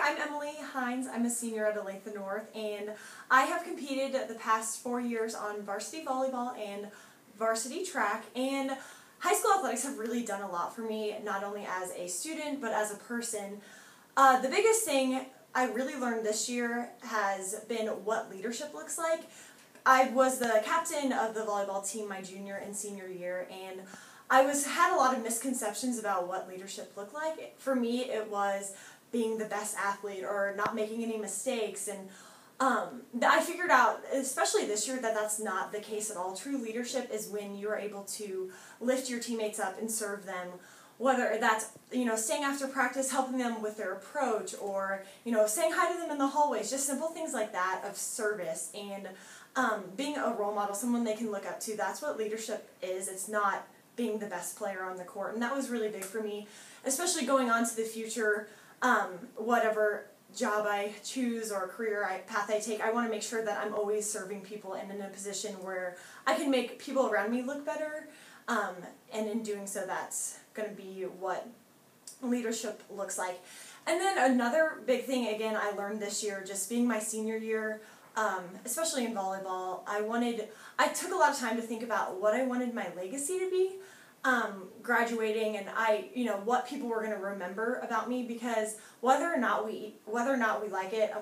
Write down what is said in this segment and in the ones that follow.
I'm Emily Hines. I'm a senior at Olathe North, and I have competed the past 4 years on varsity volleyball and varsity track, and high school athletics have really done a lot for me, not only as a student, but as a person. The biggest thing I really learned this year has been what leadership looks like. I was the captain of the volleyball team my junior and senior year, and I had a lot of misconceptions about what leadership looked like. For me, it was being the best athlete or not making any mistakes, and I figured out, especially this year, that that's not the case at all. True leadership is when you are able to lift your teammates up and serve them, whether that's, staying after practice, helping them with their approach, or, saying hi to them in the hallways, just simple things like that of service, and being a role model, someone they can look up to. That's what leadership is. It's not being the best player on the court, and that was really big for me, especially going on to the future. Whatever job I choose or career path I take, I want to make sure that I'm always serving people and in a position where I can make people around me look better, and in doing so, that's going to be what leadership looks like. And then another big thing, again, I learned this year, just being my senior year, especially in volleyball, I took a lot of time to think about what I wanted my legacy to be, graduating, and what people were going to remember about me, because whether or not we like it,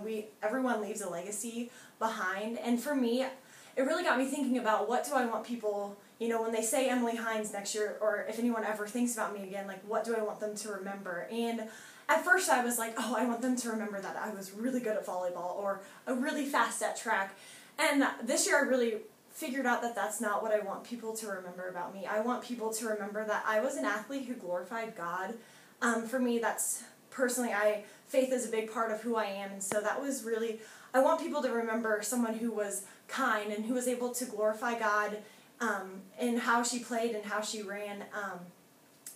everyone leaves a legacy behind. And for me, it really got me thinking about, what do I want people, when they say Emily Hines next year, or if anyone ever thinks about me again, like, what do I want them to remember? And at first I was like, oh, I want them to remember that I was really good at volleyball or really fast at track. And this year I really figured out that that's not what I want people to remember about me. I want people to remember that I was an athlete who glorified God. For me, that's personally, faith is a big part of who I am, and so that was really, I want people to remember someone who was kind and who was able to glorify God in how she played and how she ran,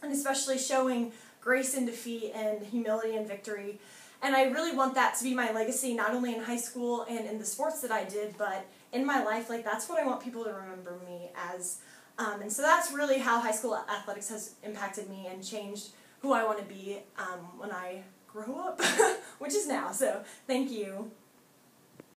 and especially showing grace in defeat and humility in victory. And I really want that to be my legacy, not only in high school and in the sports that I did, but in my life. Like, that's what I want people to remember me as. And so that's really how high school athletics has impacted me and changed who I want to be when I grow up, which is now. So thank you.